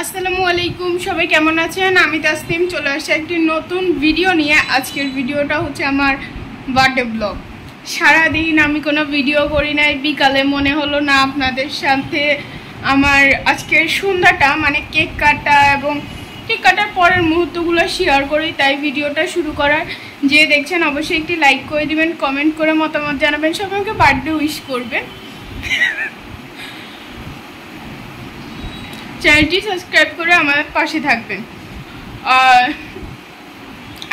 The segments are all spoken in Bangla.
আসসালামু আলাইকুম, সবাই কেমন আছেন? আমি তাসনিম চলে আসছি একটি নতুন ভিডিও নিয়ে। আজকের ভিডিওটা হচ্ছে আমার বার্থডে ব্লগ। সারাদিন আমি কোনো ভিডিও করি নাই, বিকালে মনে হলো না আপনাদের সাথে আমার আজকের সন্ধ্যাটা মানে কেক কাটা এবং কেক কাটার পরের মুহূর্তগুলো শেয়ার করি, তাই ভিডিওটা শুরু করার। যে দেখছেন অবশ্যই একটি লাইক করে দিবেন, কমেন্ট করে মতামত জানাবেন, সবাইকে বার্থডে উইশ করবেন, চ্যানেলটি সাবস্ক্রাইব করে আমার পাশে থাকবেন। আর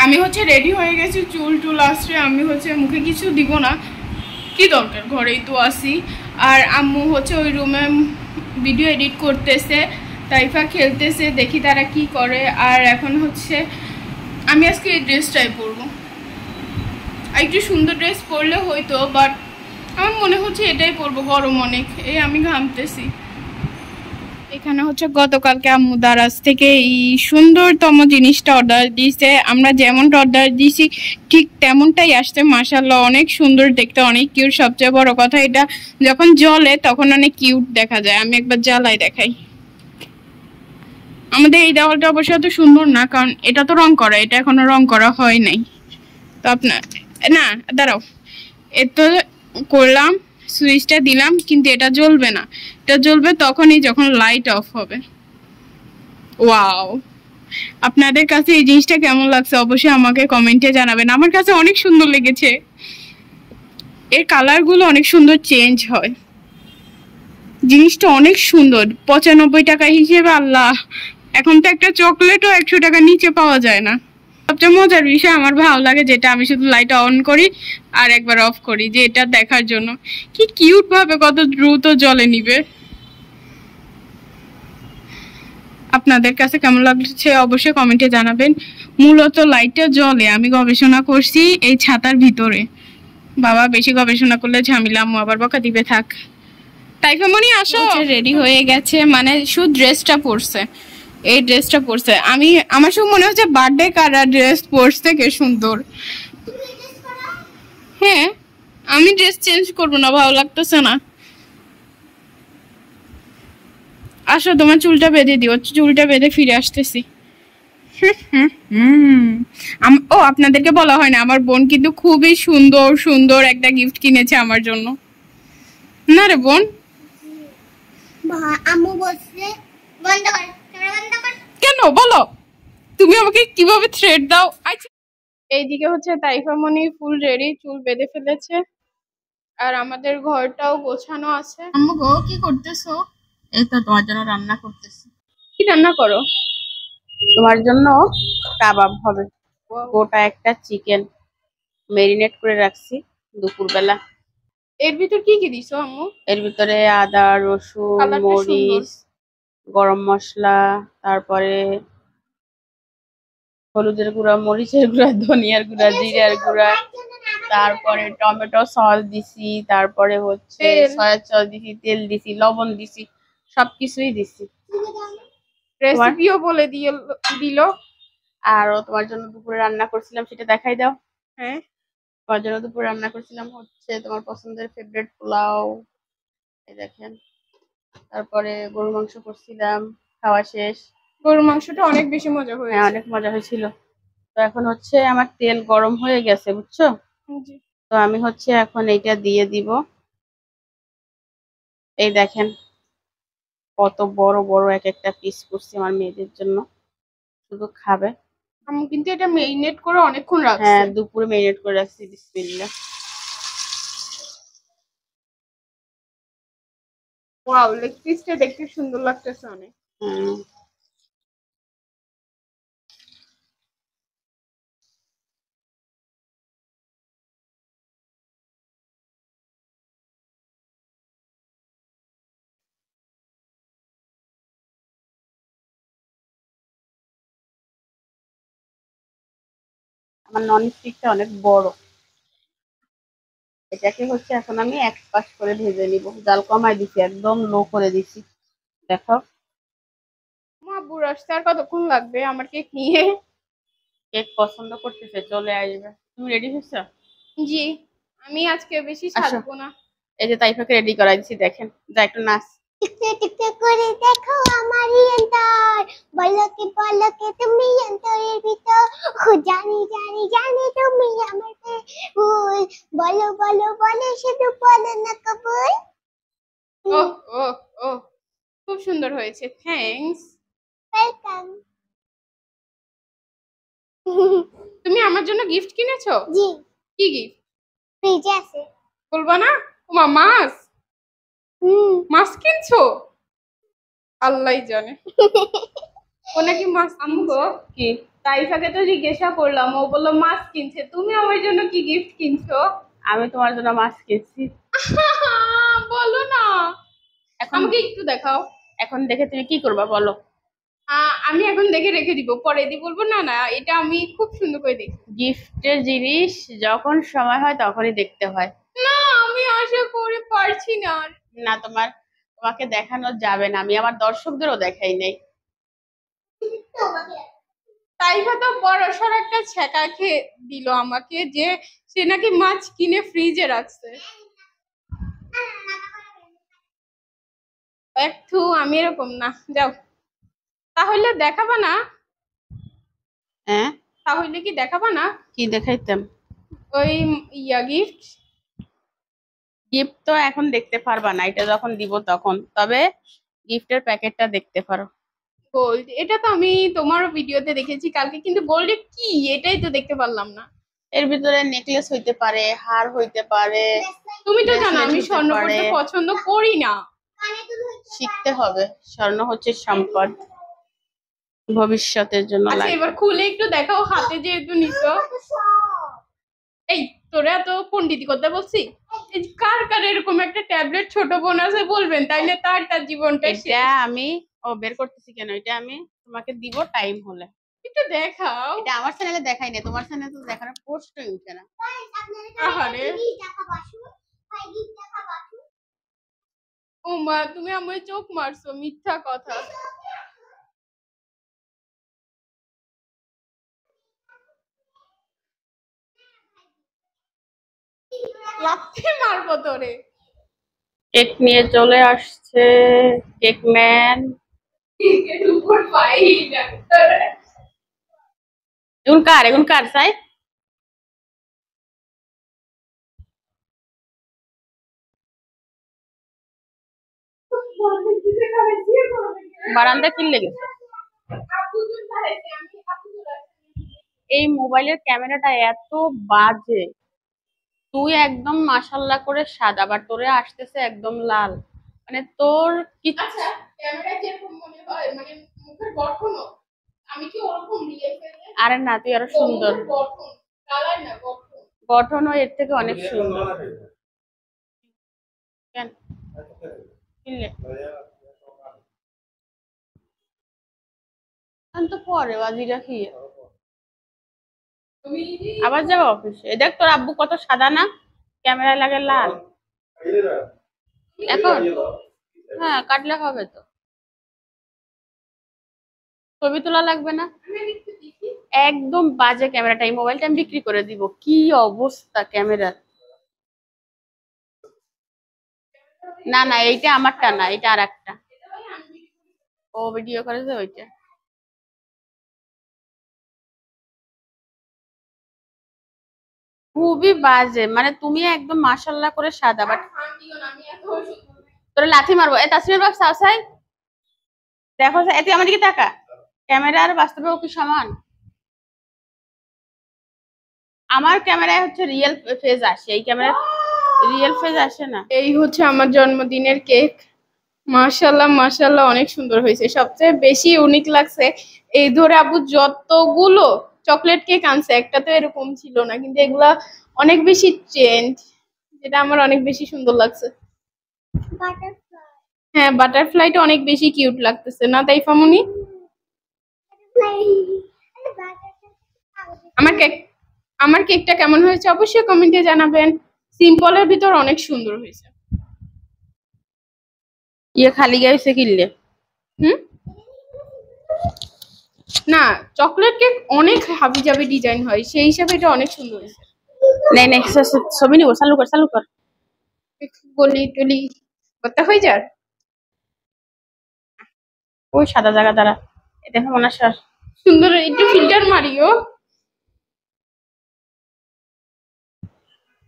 আমি হচ্ছে রেডি হয়ে গেছি, চুল টুল আসছে, আমি হচ্ছে মুখে কিছু দিব না, কি দরকার, ঘরেই তো আসি। আর আম্মু হচ্ছে ওই রুমে ভিডিও এডিট করতেছে, তাইফা খেলতেছে, দেখি তারা কি করে। আর এখন হচ্ছে আমি আজকে এই ড্রেসটাই পরবো, আর একটু সুন্দর ড্রেস পরলে হয়তো, বাট আমার মনে হচ্ছে এটাই পরবো, গরম অনেক, এই আমি ঘামতেছি। এখানে হচ্ছে গতকালকে আম্মু দারাজ থেকে এই সুন্দরতম জিনিসটা অর্ডার দিয়েছে। আমরা যেমনটা অর্ডার দিয়েছি ঠিক তেমনটাই আসছে, মাশাআল্লাহ অনেক সুন্দর দেখতে, অনেক কিউট। সবচেয়ে বড় কথা, এটা যখন জ্বলে তখন অনেক কিউট দেখা যায়। আমি একবার জ্বালাই দেখাই। আমাদের এই দেওয়ালটা অবশ্য এত সুন্দর না, কারণ এটা তো রং করা, এটা এখনো রং করা হয় নাই। তো আপনার না, দাঁড়াও, এ তো করলাম, সুইচটা দিলাম, কিন্তু এটা জ্বলবে না। এটা জ্বলবে তখনই যখন লাইট অফ হবে। ওয়াও, আপনাদের কাছে এই জিনিসটা কেমন লাগছে অবশ্যই আমাকে কমেন্টে জানাবেন। আমার কাছে অনেক সুন্দর লেগেছে, এর কালারগুলো অনেক সুন্দর চেঞ্জ হয়, জিনিসটা অনেক সুন্দর। 95 টাকা হিসেবে আল্লাহ, এখন তো একটা চকলেটও 100 টাকা নিচে পাওয়া যায় না। সবচেয়ে মজার বিষয়, আমার ভালো লাগে যেটা আমি শুধু লাইট অন করি আর একবার অফ করি, যে এটা দেখার জন্য কি কিউট ভাবে কত দ্রুত জ্বলে নিবে। আপনাদের কাছে কেমন লাগছে অবশ্যই কমেন্টে জানাবেন। মূলত লাইটটা জ্বলে, আমি গবেষণা করছি এই ছাতার ভিতরে। বাবা বেশি গবেষণা করলে ঝামেলা, আম্মু আবার বকা দিবে। থাক, তাইফামনি আসো, রেডি হয়ে গেছে, মানে শুধু ড্রেসটা পরছে, এই ড্রেসটা পরছে। আমার শুধু মনে হচ্ছে বার্থডে কারা ড্রেস পরছে, কে সুন্দর। হ্যাঁ, আমি ড্রেস চেঞ্জ করবো না, ভালো লাগতেছে না। আসো, তোমার চুলটা বেঁধে দিও, চুলটা বেঁধে ফিরে আসতেছি। ও, আপনাদেরকে বলা হয় না, আমার বোন কিন্তু খুবই সুন্দর সুন্দর একটা গিফট কিনেছে আমার জন্য। না রে বোন, আম্মু বলছে বন্ধ কর, বন্ধ কর। কেন বলো, তুমি আমাকে কিভাবে থ্রেড দাও। আচ্ছা, এইদিকে হচ্ছে তাইফামনি ফুল রেডি, চুল বেঁধে ফেলেছে, আর আমাদের ঘরটাও গোছানো আছে। আম্মু গো, কি করতেছো? এই তো তোমার জন্য রান্না করতেছি। কি রান্না করো? তোমার জন্য কাবাব হবে। গোটা একটা চিকেন মেরিনেট করে রাখছি দুপুরবেলা। এর ভিতর কি কি দিছো আম্মু? এর ভিতরে আদা, রসুন, কালারটা সুন্দর। মরিচ, গরম মশলা, তারপরে হলুদের গুঁড়া, মরিচের গুঁড়া, ধনিয়ার গুঁড়া, জিরার গুঁড়া, তারপরে টমেটো সস দিছি, তারপরে হচ্ছে সয়া সস দিছি, তেল দিছি, লবণ দিছি, সবকিছুই দিছি। রেসিপিও বলে দিল। আরো তোমার জন্য দুপুরে রান্না করছিলাম, সেটা দেখাই দাও। হ্যাঁ, তোমার জন্য দুপুরে রান্না করছিলাম হচ্ছে তোমার পছন্দের ফেভারিট পোলাও, এই দেখেন। তারপরে গরুর মাংস করছিলাম, খাওয়া শেষ। গরুর মাংসটা অনেক বেশি মজা হ্যাঁ, হয়েছে। অনেক মজা হয়েছিল। তো এখন হচ্ছে আমার তেল গরম হয়ে গেছে, বুঝছো? জি। তো আমি হচ্ছে এখন এইটা দিয়ে দিব। এই দেখেন কত বড় বড় এক একটা পিস করছি আমার মেয়েদের জন্য, শুধু খাবে। আমি কিন্তু এটা মেরিনেট করে অনেকক্ষণ রাখছি। হ্যাঁ, দুপুরে মেরিনেট করে রাখছি। বিসমিল্লাহ। ওয়াও, লেগ পিসটা দেখতে সুন্দর লাগতেছে অনেক। হুম, আমার নন স্টিকটা অনেক বড়। এটাকে হচ্ছে এখন আমি এক পাশ করে ভেজে নিব। জাল কমাই দিছি, একদম লো করে দিছি। দেখো, মা বুড়ো আসতে আর কতক্ষণ লাগবে আমার কেক নিয়ে? কেক পছন্দ করতেছে, চলে আসবে। তুমি রেডি হয়েছো? জি, আমি আজকে বেশি আসো, সাজবো না। এই যে তাইফাকে রেডি করাই দিছি, দেখেন। যা একটু নাচ। টিকটক টিকটক করে দেখো আমার রিয়েন্টার। পলকে তুমি অন্তরের ভিতর জানি জানি জানি তুমি আমাকে ভুল বলো বলো বলো শুধু বলো না কবুল ও ও ও খুব সুন্দর হয়েছে, থ্যাঙ্কস। ওয়েলকাম তুমি আমার জন্য গিফট কিনেছো? জি কি গিফট ফ্রিজে আছে বলবা না? ওমা, মাছ মাছ কিনছো? আল্লাহই জানে ও নাকি মাছ কিনছো। কি তাইফাকে তো জিজ্ঞাসা করলাম, ও বললো মাছ কিনছে। তুমি আমার জন্য কি গিফট কিনছো? আমি তোমার জন্য মাছ কিনছি। বলো না, আমাকে একটু দেখাও। এখন দেখে তুমি কি করবা বলো? আমি এখন দেখে রেখে দিব, পরে দিয়ে বলবো না না এটা আমি খুব সুন্দর করে দেখি। গিফটের জিনিস যখন সময় হয় তখনই দেখতে হয়। না আমি আশা করে পারছি না। না তোমাকে দেখানো যাবে না, আমি আমার দর্শকদেরও দেখাই নাই। তাইফা তো বড়সড় একটা ছ্যাঁকা খেয়ে দিল আমাকে যে সে নাকি মাছ কিনে ফ্রিজে রাখছে। একটু আমি এরকম না, যাও তাহলে দেখাবা না? হ্যাঁ তাহলে কি দেখাবা না? কি দেখাইতাম? ওই গিফট গিফট তো এখন দেখতে পারবা না, এটা যখন দিব তখন, তবে গিফটের প্যাকেটটা দেখতে পারো। গোল্ড, এটা তো আমি তোমার ভিডিওতে দেখেছি কালকে, কিন্তু গোল্ডে কি এটাই তো দেখতে পারলাম না। এর ভিতরে নেকলেস হইতে পারে, হার হইতে পারে। তুমি তো জানো আমি স্বর্ণ পড়তে পছন্দ করি না। শিখতে হবে, স্বর্ণ হচ্ছে সম্পদ, ভবিষ্যতের জন্য লাগে। এবার খুলে একটু দেখাও, হাতে যেহেতু নিছো। এই তোরা তো পণ্ডিতি করতে বলছি। কার কার এরকম একটা ট্যাবলেট ছোট বোন আছে বলবেন, তাইলে তার জীবনটা। এটা আমি বের করতেছি কেন, এটা আমি তোমাকে দিব টাইম হলে। একটু দেখাও। এটা আমার চ্যানেলে দেখাই না, তোমার চ্যানেলে তো দেখানোর পোস্টই উঠে না। আহারে ও মা, তুমি আমায় চোখ মারছো, মিথ্যা কথা। লাথি মারবো তোরে। কেক নিয়ে চলে আসছে কেক ম্যান। এখন কার চাই? বারান্দা কিনলে গেছে। এই মোবাইলের ক্যামেরাটা এত বাজে, তুই একদম মাশাল্লাহ করে সাদা, আবার তোরে আসতেছে একদম লাল, মানে তোর কি। আচ্ছা ক্যামেরা যেরকম মনে হয়, মানে মুখের গঠনও আমি কি ওরকম রিয়েল ফেলে? আরে না, তুই আরো সুন্দর। গঠন কালার না, গঠনও এর থেকে অনেক সুন্দর। কেন কিনলে? আমি তো পরে বাজি রাখি, আবার যাবো অফিসে। দেখ তোর আব্বু কত সাদা না, ক্যামেরায় লাগে লাল। এখন হ্যাঁ কাটলে হবে তো, ছবি তোলা লাগবে না। একদম বাজে ক্যামেরাটা, এই মোবাইলটা আমি বিক্রি করে দিব। কি অবস্থা ক্যামেরার। না না এইটা আমারটা না, এটা আর একটা, ও ভিডিও করেছে ওইটা। খুবই বাজে, মানে তুমি একদম মাশাল্লাহ করে সাদা, বাট তোরে লাথি মারবো। এ তাসমির বাপ সাউসাই দেখো, তুই আমার দিকে তাকা। ক্যামেরা আর বাস্তবে ও কি সমান? আমার ক্যামেরায় হচ্ছে রিয়েল ফেজ আসে, এই ক্যামেরা রিয়েল ফেজ আসে না। এই হচ্ছে আমার জন্মদিনের কেক। মাশাল্লাহ মাশাল্লাহ অনেক সুন্দর হয়েছে। সবচেয়ে বেশি ইউনিক লাগছে এই ধরে আপু যতগুলো চকলেট কেক আনছে একটা তো এরকম ছিল না, কিন্তু এগুলা অনেক বেশি চেঞ্জ, যেটা আমার অনেক বেশি সুন্দর লাগছে। হ্যাঁ বাটারফ্লাইটা অনেক বেশি কিউট লাগতেছে না তাইফামনি? আমার কেকটা কেমন হয়েছে অবশ্যই কমেন্টে জানাবেন। সিম্পলের ভিতর অনেক সুন্দর হয়েছে। খালি গাইছে কিনলে না, চকলেট কেক অনেক হাবি জাবি ডিজাইন হয়, সেই হিসাবে এটা অনেক সুন্দর হয়েছে। ছবি নিব, চালু কর গলি টলি করতে হয়ে যার। ওই সাদা জায়গা দ্বারা দেখো মনে সুন্দর একটু ফিল্টার মারিও।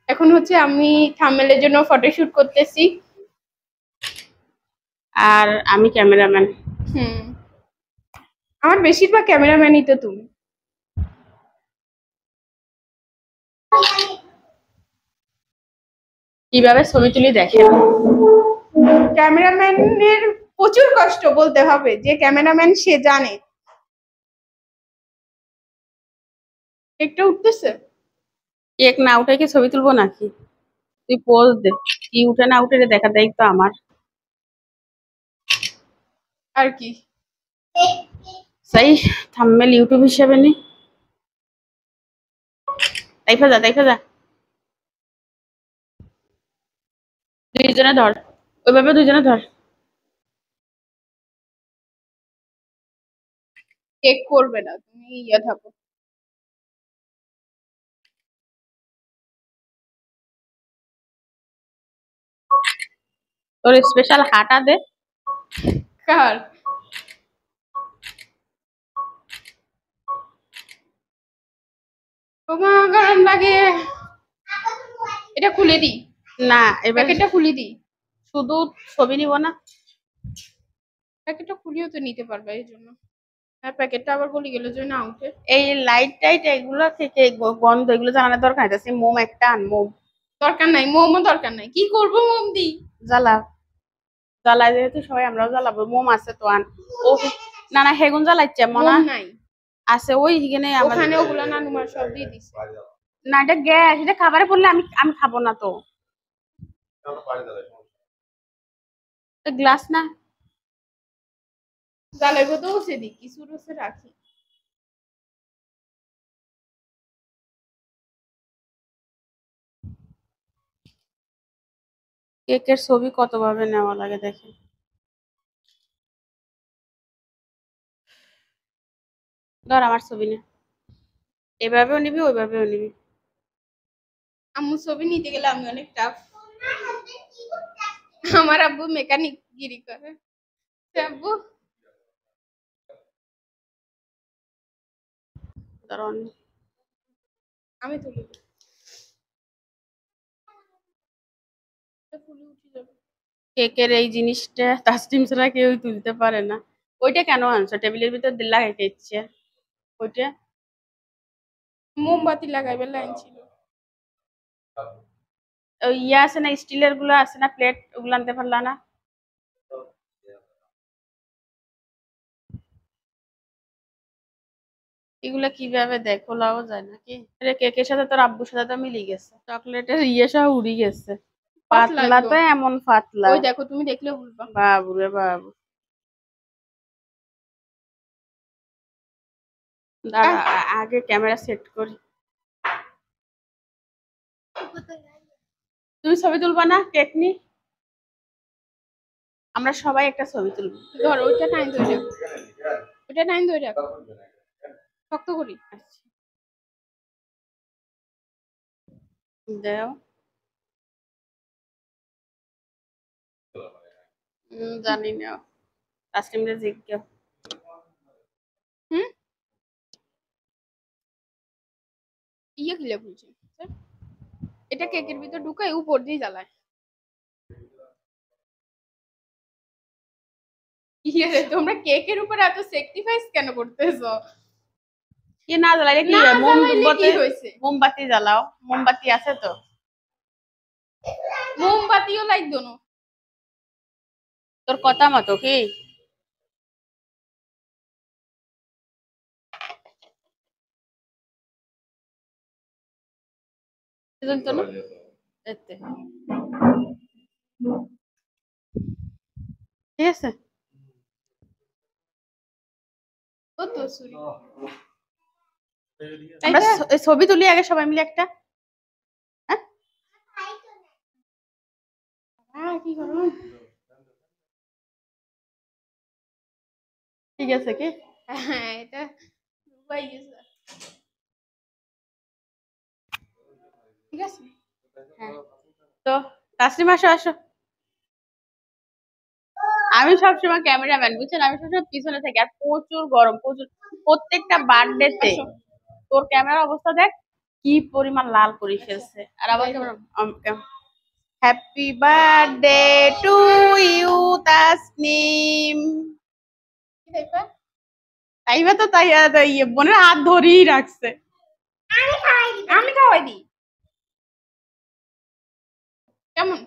এখন হচ্ছে আমি থাম্বনেলের জন্য ফটোশুট করতেছি। আর আমি ক্যামেরাম্যান। আমার বেশিরভাগ ক্যামেরাম্যানই তো তুমি। কিভাবে ছবি তুলি দেখেন। ক্যামেরাম্যানের প্রচুর কষ্ট বলতে হবে, যে ক্যামেরাম্যান সে জানে। একটা উঠতেছে। কেক না উঠে কি ছবি তুলবো নাকি? তুই পোজ দে, কি উঠে না উঠে দেখা দায়িত্ব আমার। আর কি সেই থাম্বনেল ইউটিউব হিসেবে নি। তাইফা যা দুইজনে ধর, ওইভাবে দুইজনে ধর। কেক করবে না, তুমি ইয়ে থাকো। তোর স্পেশাল হাটা দে। কার? তোমার গরম লাগে। এটা খুলে দিই না এবার প্যাকেটটা খুলে দিই। শুধু ছবি নিব না, প্যাকেটটা খুলিও তো নিতে পারবে, এই জন্য। হ্যাঁ, প্যাকেটটা আবার গলি গেলে যে না উঠে। এই লাইট টাইট এগুলো থেকে গন্ধ এগুলো জানানোর দরকার আছে। মোম একটা আন, মোম। দরকার নাই, মোমও দরকার নাই। কি করবো মোম দি? জ্বালা জ্বালা যেহেতু সবাই আমরাও জ্বালাবো, মোম আছে তো আন। ও না না হেগুন জ্বালাইছে মনা মোম নাই আছে ওই হিগেনে ওখানে, ওগুলা নানুমার সব দিয়ে দিছে। না এটা গ্যাস, এটা খাবারে পড়লে আমি আমি খাবো না তো। গ্লাস না জ্বালাইবো তো সেদিক কিছু রসে রাখি। কেকের ছবি কত ভাবে নেওয়া লাগে দেখে। ধর আমার ছবি নে, এভাবেও নিবি ওইভাবেও নিবি। আম্মু ছবি নিতে গেলে আমি অনেক টাফ। আমার আব্বু মেকানিক গিরি করে। আব্বু কারণ আমি তুলি ফুলে উঠে যাবে। কেকের এই জিনিসটা তাসলিম ছাড়া কেউ তুলতে পারে না। ওইটা কেন আনছো? টেবিলের ভিতর লাগাইতে ইচ্ছে ওইটা। মোমবাতি লাগাইবে লাইন ছিল। ওই ইয়ে আছে না, স্টিলের গুলো আছে না, প্লেট, ওগুলো আনতে পারলা না? এগুলা কিভাবে দেখ খোলাও যায় নাকি? আরে কেকের সাথে তোর আব্বুর সাথে তো মিলি গেছে, চকলেটের ইয়ে সহ উড়ি গেছে। পাতলা তো এমন পাতলা। ওই দেখো, তুমি দেখলে বলবা। বাবু রে বাবু, দাঁড়া আগে ক্যামেরা সেট করি। তুমি ছবি তুলবা না কেক নি? আমরা সবাই একটা ছবি তুলবো। ধর ওইটা টাইম ধরে রাখ, ওইটা টাইম ধরে রাখ, শক্ত করি। দেও জানি না, তাসলিমরে জিজ্ঞাসা। হুম, ইয়ে খুলে খুলছে। এটা কেকের ভিতর ঢুকাই উপর দিয়ে জ্বালায়। ইয়ে রে, তোমরা কেকের উপর এত স্যাক্রিফাইস কেন করতেছো? কি না জ্বালাইলে কি না হয়? জ্বালাইলে কি হয়েছে? মোমবাতি জ্বালাও, মোমবাতি আছে তো। মোমবাতিও লাগতো না। তোর কথা মতো কি জ্বলতো না এতে। ঠিক আছে ও তো সুরি। আমরা ছবি তুলি আগে সবাই মিলে একটা। হ্যাঁ, কি করো? ঠিক আছে কি? হ্যাঁ, এটা ডুবাই গেছে। ঠিক আছে। হ্যাঁ তো তাসলিম আসো আসো। আমি সবসময় ক্যামেরাম্যান বুঝছেন, আমি সবসময় পিছনে থাকি। আর প্রচুর গরম, প্রচুর। প্রত্যেকটা বার্থডেতে তোর ক্যামেরার অবস্থা দেখ কি পরিমাণ লাল করে ফেলছে। আর আবার happy birthday to you Tasnim. Taiba তো তাই বোনের হাত ধরেই রাখছে। আমি খাওয়াই দিই। কেমন?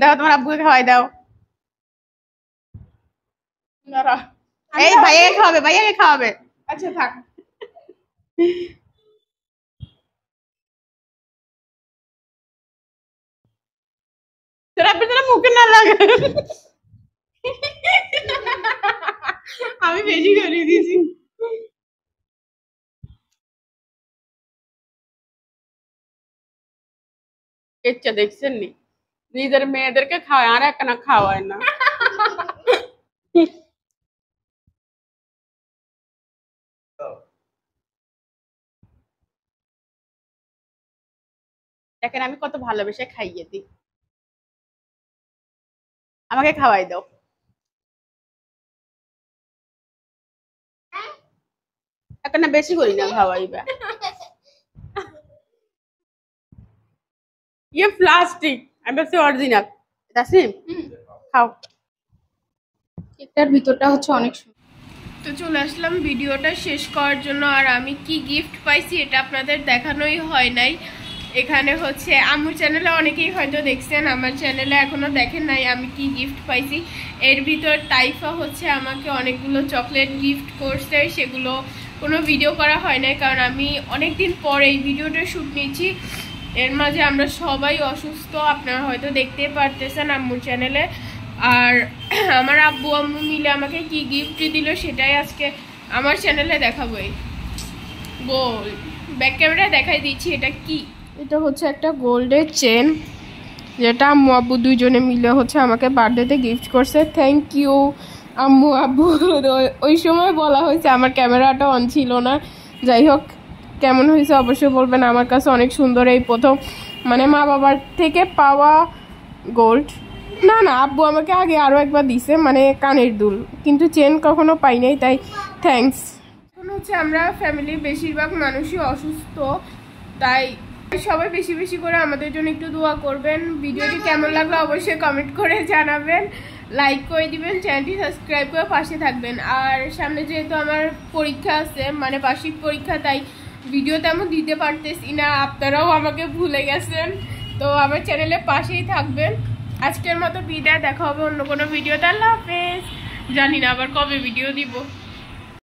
দাও তোমার আব্বুকে খাওয়াই দাও। এই ভাইয়াকে খাওয়াবে, ভাইয়াকে খাওয়াবে। আচ্ছা থাক। তোরা পেছনে মুখে না লাগে। আমি বেশি করে দিয়েছি। ইচ্ছা দেখছেন নি, নিজের মেয়েদেরকে খাওয়ায় আর একটা না খাওয়ায় না। দেখেন আমি কত ভালোবেসে খাইয়ে দিই। আমাকে খাওয়াই দাও। একটা না বেশি করি না খাওয়াইবা। ये प्लास्टिक আমি বলছি অরিজিনাল। তাসনিম খাও। কেকটার ভিতরটা হচ্ছে অনেক সুন্দর। তো চলে আসলাম ভিডিওটা শেষ করার জন্য। আর আমি কি গিফট পাইছি এটা আপনাদের দেখানোই হয় নাই। এখানে হচ্ছে আম্মুর চ্যানেলে অনেকেই হয়তো দেখছেন, আমার চ্যানেলে এখনো দেখেন নাই আমি কি গিফট পাইছি। এর ভিতর তাইফা হচ্ছে আমাকে অনেকগুলো চকলেট গিফট করছে, সেগুলো কোনো ভিডিও করা হয় নাই কারণ আমি অনেক দিন পরে এই ভিডিওটা শ্যুট নিয়েছি। এর মাঝে আমরা সবাই অসুস্থ, আপনারা হয়তো দেখতে পারতেছেন আম্মুর চ্যানেলে। আর আমার আব্বু আম্মু মিলে আমাকে কি গিফট দিল সেটাই আজকে আমার চ্যানেলে দেখাবো। গোল্ড ব্যাক ক্যামেরায় দেখাই দিচ্ছি এটা কি। এটা হচ্ছে একটা গোল্ডের চেন, যেটা আম্মু আব্বু দুইজনে মিলে হচ্ছে আমাকে বার্থডেতে গিফট করছে। থ্যাংক ইউ আম্মু আব্বু। ওই সময় বলা হয়েছে, আমার ক্যামেরাটা অন ছিল না। যাই হোক, কেমন হয়েছে অবশ্যই বলবেন। আমার কাছে অনেক সুন্দর, এই প্রথম মানে মা বাবার থেকে পাওয়া গোল্ড। না না, আব্বু আমাকে আগে আরও একবার দিছে, মানে কানের দুল, কিন্তু চেন কখনো পাই নাই, তাই থ্যাঙ্কস। এখন হচ্ছে আমরা ফ্যামিলির বেশিরভাগ মানুষই অসুস্থ, তাই সবাই বেশি বেশি করে আমাদের জন্য একটু দোয়া করবেন। ভিডিওটি কেমন লাগলো অবশ্যই কমেন্ট করে জানাবেন, লাইক করে দিবেন, চ্যানেলটি সাবস্ক্রাইব করে পাশে থাকবেন। আর সামনে যেহেতু আমার পরীক্ষা আছে, মানে বার্ষিক পরীক্ষা, তাই ভিডিও তেমন দিতে পারতেছি না, আপনারাও আমাকে ভুলে গেছেন। তো আমার চ্যানেলের পাশেই থাকবেন। আজকের মতো বিদায়, দেখা হবে অন্য কোনো ভিডিওতে। আল্লাহ হাফেজ। জানি না আবার কবে ভিডিও দিব।